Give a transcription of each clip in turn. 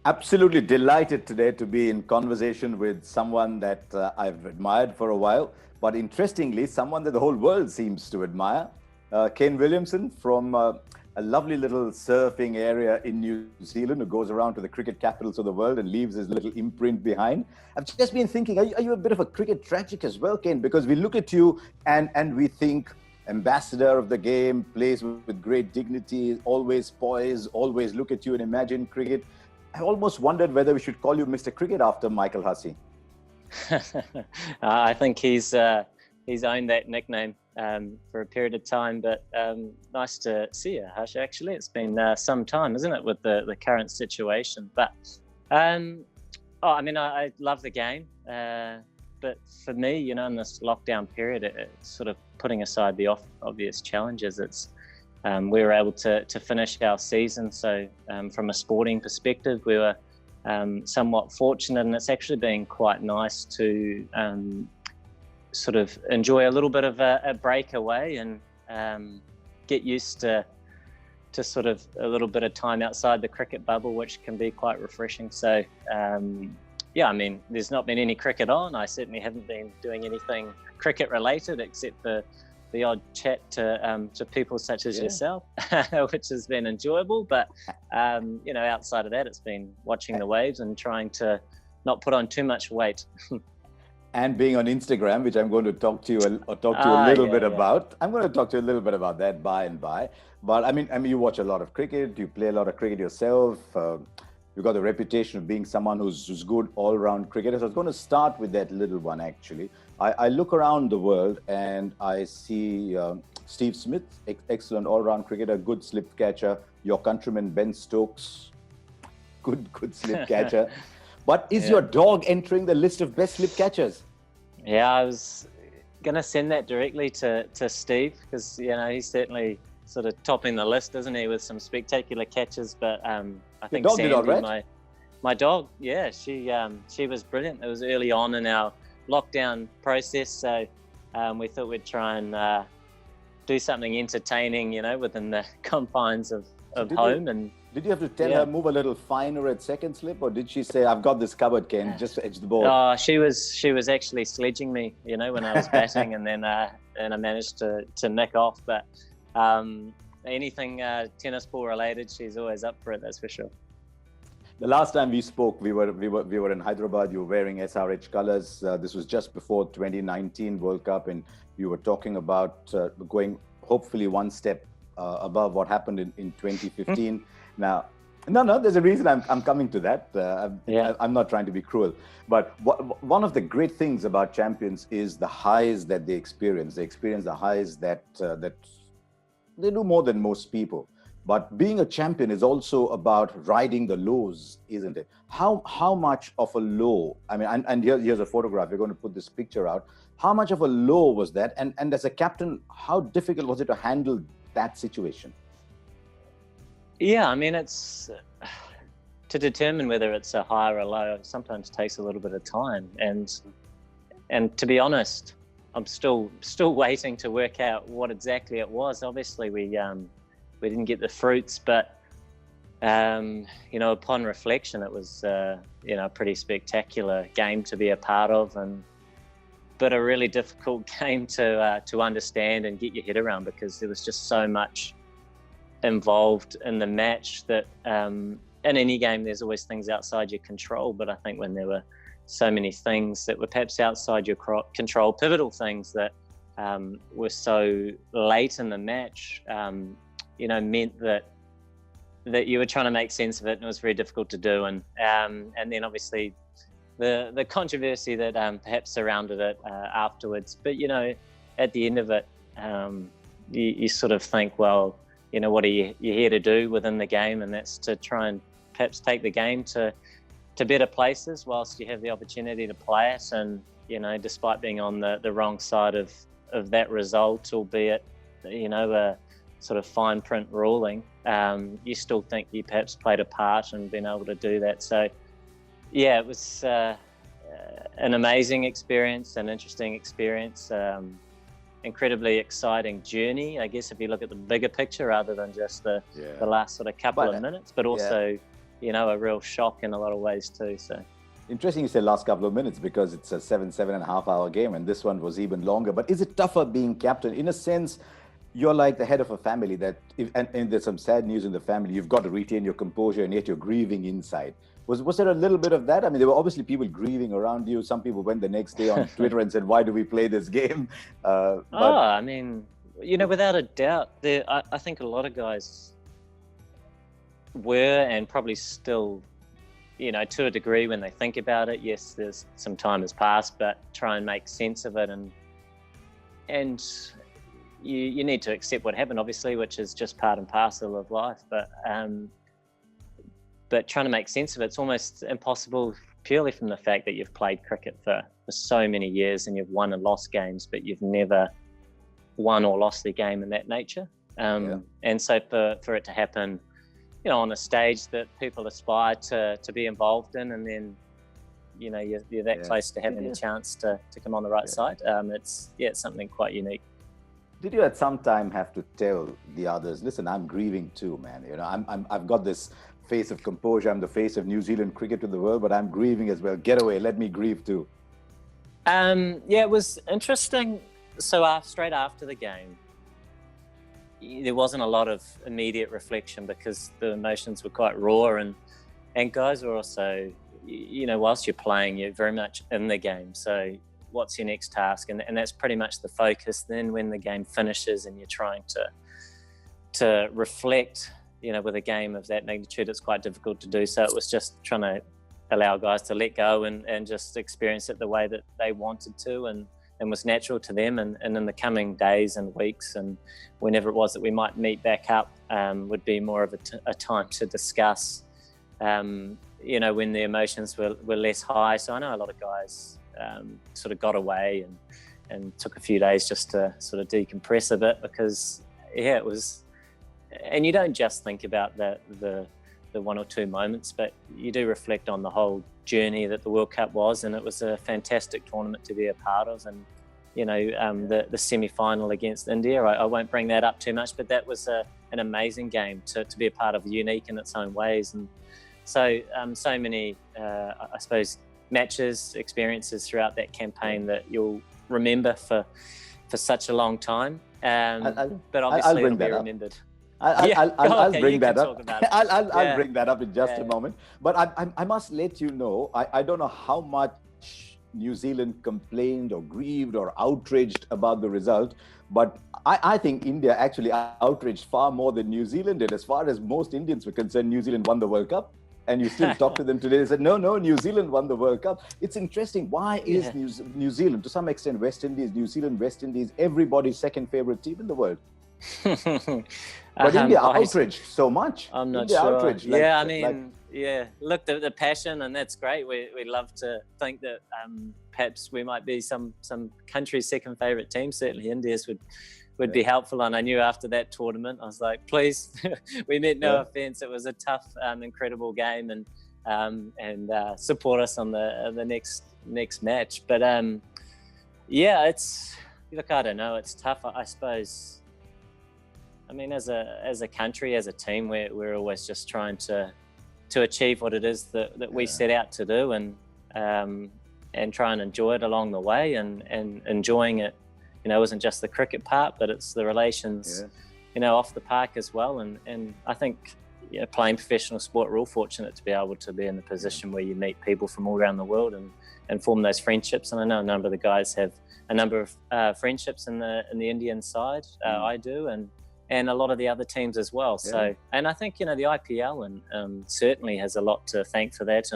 Absolutely delighted today to be in conversation with someone that I've admired for a while, but interestingly, someone that the whole world seems to admire. Kane Williamson from a lovely little surfing area in New Zealand, who goes around to the cricket capitals of the world and leaves his little imprint behind. I've just been thinking, are you a bit of a cricket tragic as well, Kane? Because we look at you and we think ambassador of the game, plays with great dignity, always poised, always look at you and imagine cricket. I almost wondered whether we should call you Mr. Cricket after Michael Hussey. I think he's owned that nickname for a period of time, but nice to see you, Harsha. Actually, it's been some time, isn't it, with the current situation? But I love the game, but for me, in this lockdown period, it's sort of putting aside the obvious challenges. We were able to finish our season. So from a sporting perspective, we were somewhat fortunate, and it's actually been quite nice to sort of enjoy a little bit of a break away and get used to sort of a little bit of time outside the cricket bubble, which can be quite refreshing. So there's not been any cricket on. I certainly haven't been doing anything cricket related except for the odd chat to people such as yourself, which has been enjoyable. But, outside of that, it's been watching the waves and trying to not put on too much weight. And being on Instagram, which I'm going to talk to you a little bit about. I'm going to talk to you a little bit about that by and by. But I mean, you watch a lot of cricket. You play a lot of cricket yourself. You've got the reputation of being someone who's good all-round cricketer. So I was going to start with that little one, actually. I look around the world and I see Steve Smith, excellent all-round cricketer, good slip catcher. Your countryman Ben Stokes, good slip catcher. But is your dog entering the list of best slip catchers? Yeah, I was going to send that directly to Steve because, he's certainly sort of topping the list, isn't he, with some spectacular catches. But I think dog Sandy, did all right. my dog, she was brilliant. It was early on in our lockdown process, so we thought we'd try and do something entertaining, within the confines of home. Did you have to tell her move a little finer at second slip, or did she say, "I've got this covered, Ken, just edge the ball"? Oh, she was actually sledging me, when I was batting, and then I managed to nick off. But anything tennis ball related, she's always up for it. That's for sure. The last time we spoke, we were in Hyderabad. You were wearing SRH colours. This was just before 2019 World Cup, and you were talking about going hopefully one step above what happened in 2015. Now, no, there's a reason I'm coming to that. I'm not trying to be cruel, but one of the great things about champions is the highs that they experience. They experience the highs that they do more than most people. But being a champion is also about riding the lows, isn't it? How much of a low? I mean, and here's a photograph. We're going to put this picture out. How much of a low was that? And as a captain, how difficult was it to handle that situation? Yeah, I mean, it's to determine whether it's a high or a low. It sometimes takes a little bit of time, and to be honest, I'm still waiting to work out what exactly it was. Obviously, we didn't get the fruits, but upon reflection, it was a pretty spectacular game to be a part of, but a really difficult game to understand and get your head around because there was just so much involved in the match that in any game there's always things outside your control, but I think when there were so many things that were perhaps outside your control, pivotal things that were so late in the match, meant that you were trying to make sense of it, and it was very difficult to do. And then obviously the controversy that perhaps surrounded it afterwards. But at the end of it, you sort of think, well, what are you here to do within the game? And that's to try and perhaps take the game to better places whilst you have the opportunity to play it. And despite being on the wrong side of that result, albeit a sort of fine print ruling, you still think you perhaps played a part and been able to do that. So yeah, it was an amazing experience, an interesting experience, incredibly exciting journey, I guess, if you look at the bigger picture rather than just the last sort of couple of minutes, but also a real shock in a lot of ways too. So interesting you say last couple of minutes, because it's a 7.5 hour game, and this one was even longer. But is it tougher being captain? In a sense, you're like the head of a family that, and there's some sad news in the family, you've got to retain your composure, and yet you're grieving inside. Was there a little bit of that? I mean, there were obviously people grieving around you. Some people went the next day on Twitter and said, why do we play this game? I mean, without a doubt, I think a lot of guys were, and probably still, to a degree when they think about it. Yes, there's some time has passed, but try and make sense of it. And you need to accept what happened, obviously, which is just part and parcel of life. But trying to make sense of it's almost impossible, purely from the fact that you've played cricket for so many years and you've won and lost games, but you've never won or lost a game in that nature. And so for it to happen, on a stage that people aspire to be involved in, and then you're that close to having a chance to come on the right side. It's something quite unique. Did you at some time have to tell the others, listen, I'm grieving too, man. I've got this face of composure. I'm the face of New Zealand cricket to the world, but I'm grieving as well. Get away, let me grieve too. It was interesting. So straight after the game, there wasn't a lot of immediate reflection because the emotions were quite raw, and guys were also, whilst you're playing, you're very much in the game. So what's your next task? And that's pretty much the focus. Then when the game finishes and you're trying to reflect, with a game of that magnitude, it's quite difficult to do. So it was just trying to allow guys to let go and just experience it the way that they wanted to and was natural to them. And in the coming days and weeks and whenever it was that we might meet back up, would be more of a time to discuss, when the emotions were less high. So I know a lot of guys sort of got away and took a few days just to sort of decompress a bit, because it was, and you don't just think about the one or two moments, but you do reflect on the whole journey that the World Cup was, and it was a fantastic tournament to be a part of. And the semi-final against India, I won't bring that up too much, but that was an amazing game to be a part of, unique in its own ways. And so many I suppose matches, experiences throughout that campaign that you'll remember for such a long time. But obviously it'll be remembered. I'll bring that up. I'll bring that up in just a moment. But I must let you know, I don't know how much New Zealand complained or grieved or outraged about the result, but I think India actually outraged far more than New Zealand did. As far as most Indians were concerned, New Zealand won the World Cup. And you still talk to them today, they said, no, New Zealand won the World Cup. It's interesting. Why is New Zealand, to some extent, West Indies, New Zealand, West Indies, everybody's second favorite team in the world? But India outraged so much. I'm not India sure. Outraged, Look, the passion, and that's great. We love to think that perhaps we might be some country's second favourite team. Certainly India's would be helpful. And I knew after that tournament, I was like, please, we meant no offence. It was a tough, incredible game, and support us on the next match. But it's, look, I don't know. It's tough, I suppose. I mean, as a country, as a team, we're always just trying to achieve what it is that we set out to do, and try and enjoy it along the way, and enjoying it, isn't just the cricket part, but it's the relations, off the park as well. And I think, playing professional sport, we're all fortunate to be able to be in the position where you meet people from all around the world and form those friendships. And I know a number of the guys have a number of friendships in the Indian side. I do, and a lot of the other teams as well. So, and I think, the IPL and certainly has a lot to thank for that,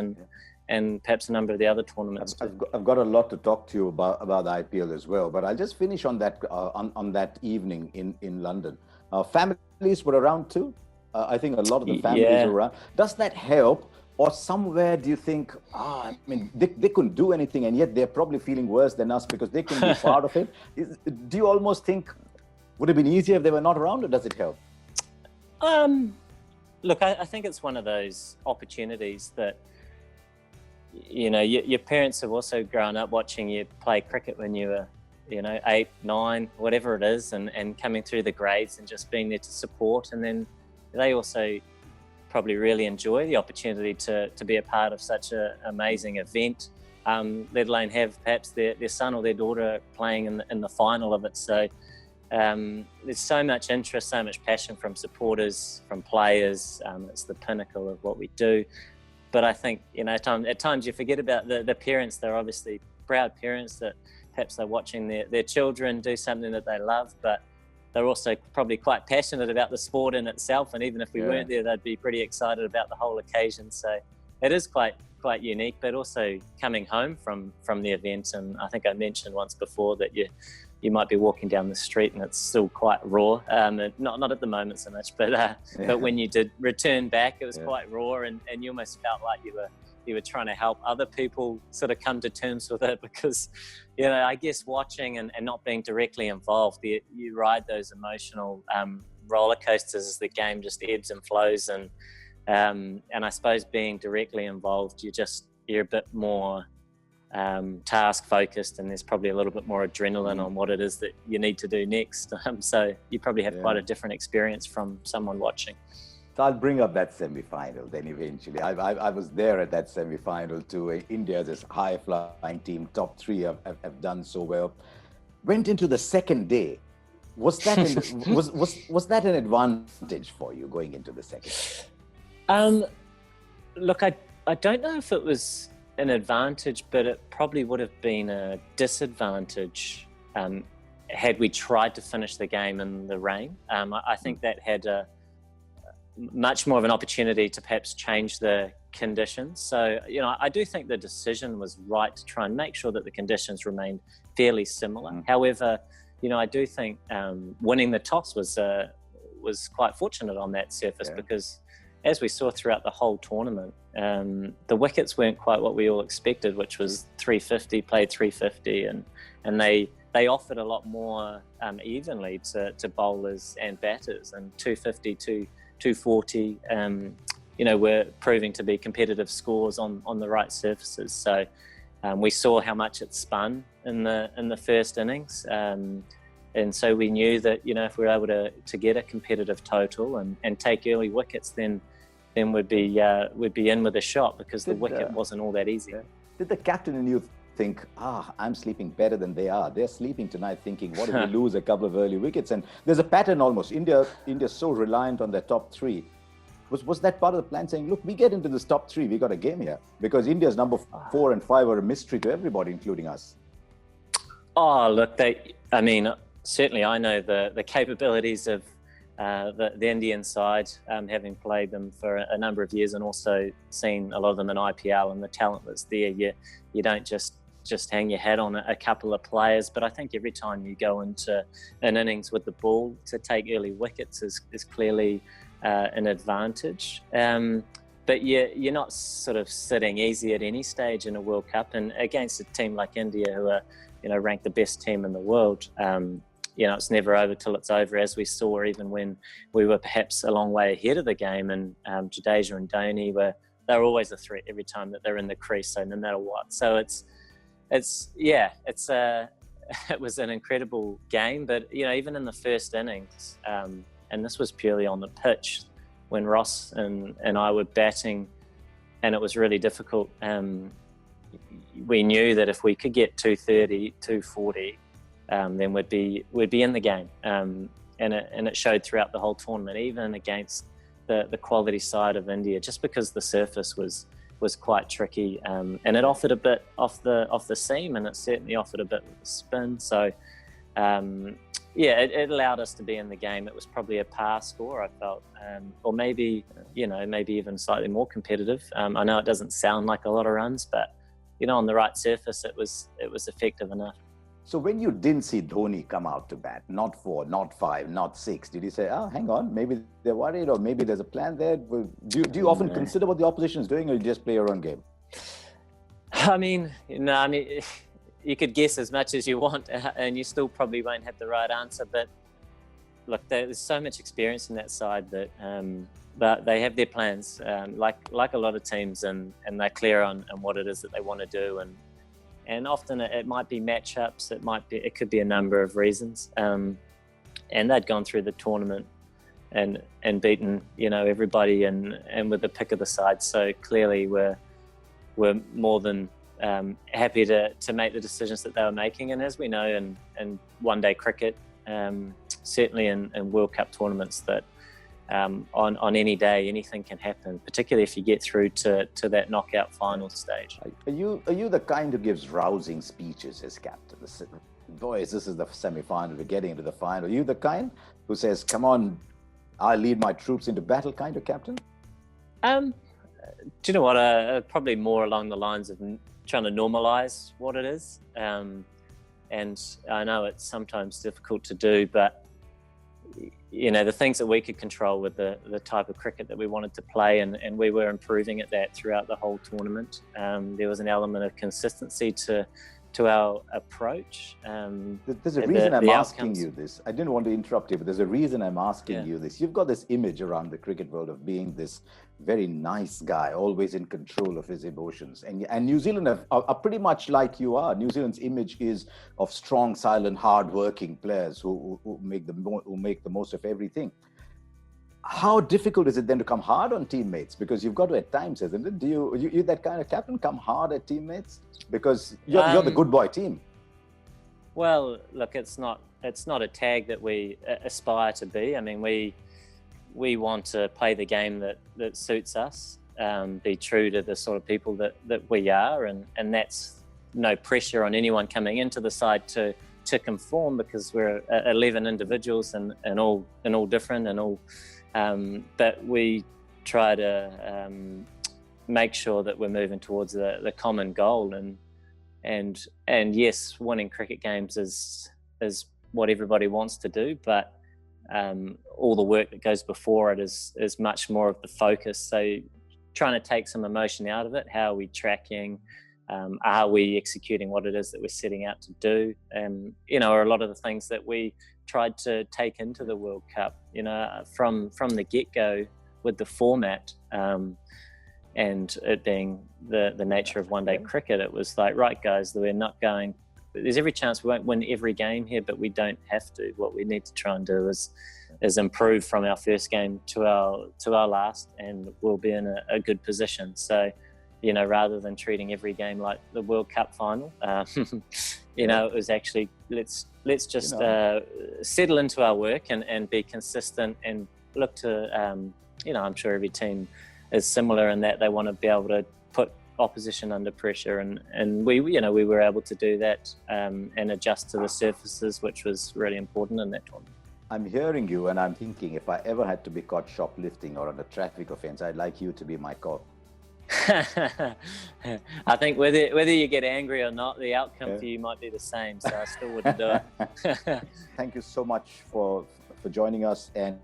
and perhaps a number of the other tournaments too. I've got a lot to talk to you about the IPL as well, but I'll just finish on that on that evening in London. Families were around too. I think a lot of the families were around. Does that help? Or somewhere do you think, they couldn't do anything, and yet they're probably feeling worse than us because they couldn't be part of it? Do you almost think, would it have been easier if they were not around, or does it help? Look, I think it's one of those opportunities that, your parents have also grown up watching you play cricket when you were, 8, 9, whatever it is, and coming through the grades and just being there to support. And then they also, probably really enjoy the opportunity to be a part of such an amazing event, let alone have perhaps their son or their daughter playing in the final of it. So there's so much interest, so much passion from supporters, from players. It's the pinnacle of what we do. But I think, at times you forget about the parents. They're obviously proud parents that perhaps they're watching their children do something that they love, but they're also probably quite passionate about the sport in itself. And even if we weren't there, they'd be pretty excited about the whole occasion. So it is quite unique, but also coming home from the event. And I think I mentioned once before that you might be walking down the street and it's still quite raw. Not at the moment so much, but when you did return back, it was quite raw, and you almost felt like you were trying to help other people sort of come to terms with it, because, I guess watching and not being directly involved, you ride those emotional roller coasters as the game just ebbs and flows, and I suppose being directly involved, you're a bit more task focused, and there's probably a little bit more adrenaline on what it is that you need to do next. So you probably have quite a different experience from someone watching. So I'll bring up that semi-final then eventually. I was there at that semi-final too. India, this high-flying team, top three have done so well. Went into the second day. Was that was that an advantage for you going into the second day? Look, I don't know if it was an advantage, but it probably would have been a disadvantage had we tried to finish the game in the rain. I think that had much more of an opportunity to perhaps change the conditions. So, I do think the decision was right to try and make sure that the conditions remained fairly similar. However, I do think winning the toss was quite fortunate on that surface, because as we saw throughout the whole tournament, the wickets weren't quite what we all expected, which was 350, played 350, and they offered a lot more evenly to bowlers and batters, and 250 to 240, were proving to be competitive scores on the right surfaces. So we saw how much it spun in the first innings, and so we knew that if we were able to get a competitive total and take early wickets, then we'd be in with a shot, because the wicket wasn't all that easy. Did the captain in you think, I'm sleeping better than they are? They're sleeping tonight thinking, what if we lose a couple of early wickets? And there's a pattern almost. India's so reliant on their top three. Was that part of the plan, saying, look, we get into this top three, we got a game here? Because India's number 4 and 5 are a mystery to everybody, including us. Oh, look, certainly I know the capabilities of the Indian side, having played them for a number of years and also seen a lot of them in IPL, and the talent that's there. You don't just hang your hat on a couple of players, but I think every time you go into an innings with the ball, to take early wickets is clearly an advantage. But you're not sort of sitting easy at any stage in a World Cup, and against a team like India, who are ranked the best team in the world. It's never over till it's over, as we saw even when we were perhaps a long way ahead of the game, and Jadeja and Dhoni they're always a threat every time that they're in the crease, so no matter what. So it was an incredible game, but even in the first innings, and this was purely on the pitch, when Ross and I were batting, and it was really difficult. We knew that if we could get 230, 240, then we'd be in the game, and it showed throughout the whole tournament, even against the quality side of India, just because the surface was quite tricky, and it offered a bit off the seam, and it certainly offered a bit with the spin. So it allowed us to be in the game. It was probably a par score, I felt, or maybe even slightly more competitive. I know it doesn't sound like a lot of runs, but on the right surface, it was effective enough. So when you didn't see Dhoni come out to bat, not 4, not 5, not 6, did you say, hang on, maybe they're worried, or maybe there's a plan there? Do you often consider what the opposition is doing, or you just play your own game? You could guess as much as you want, and you still probably won't have the right answer. But look, there's so much experience in that side that but they have their plans, like a lot of teams, and they're clear on what it is that they want to do. And often it might be matchups, it could be a number of reasons. And they'd gone through the tournament and beaten, you know, everybody and with the pick of the side. So clearly we're more than happy to make the decisions that they were making. And as we know in one-day cricket, certainly in World Cup tournaments, that on any day anything can happen, particularly if you get through to that knockout final stage. Are you the kind who gives rousing speeches as captain? Boys, this is the semi-final, we're getting into the final. Are you the kind who says, come on, I'll lead my troops into battle kind of captain? Do you know what? Probably more along the lines of trying to normalize what it is. And I know it's sometimes difficult to do, but you know, the things that we could control with the type of cricket that we wanted to play, and we were improving at that throughout the whole tournament. There was an element of consistency to our approach. There's a reason I'm asking you this. I didn't want to interrupt you, but there's a reason I'm asking you this. You've got this image around the cricket world of being this very nice guy, always in control of his emotions. And New Zealand are pretty much like you are. New Zealand's image is of strong, silent, hard-working players who make the most of everything. How difficult is it then to come hard on teammates? Because you've got to at times, isn't it? Do you that kind of captain, come hard at teammates? Because you're the good boy team. Well, look, it's not a tag that we aspire to be. I mean, we want to play the game that suits us, be true to the sort of people that we are, and that's no pressure on anyone coming into the side to conform, because we're 11 individuals and all different and all. But we try to make sure that we're moving towards the common goal, and yes, winning cricket games is what everybody wants to do, but all the work that goes before it is much more of the focus. So trying to take some emotion out of it. How are we tracking? Are we executing what it is that we're setting out to do? You know, are a lot of the things that we tried to take into the World Cup, you know, from the get-go with the format, and it being the nature of one-day cricket. It was like, right, guys, we're not going. There's every chance we won't win every game here, but we don't have to. What we need to try and do is improve from our first game to our last, and we'll be in a good position. So, you know, rather than treating every game like the World Cup final, you know, it was actually let's just settle into our work and be consistent and look to, you know, I'm sure every team is similar in that they want to be able to put opposition under pressure, and we were able to do that and adjust to the surfaces, which was really important in that tournament. I'm hearing you and I'm thinking, if I ever had to be caught shoplifting or on a traffic offense, I'd like you to be my cop. I think whether you get angry or not, the outcome for you might be the same, so I still wouldn't do it. Thank you so much for joining us, and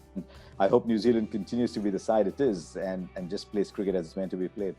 I hope New Zealand continues to be the side it is and just plays cricket as it's meant to be played.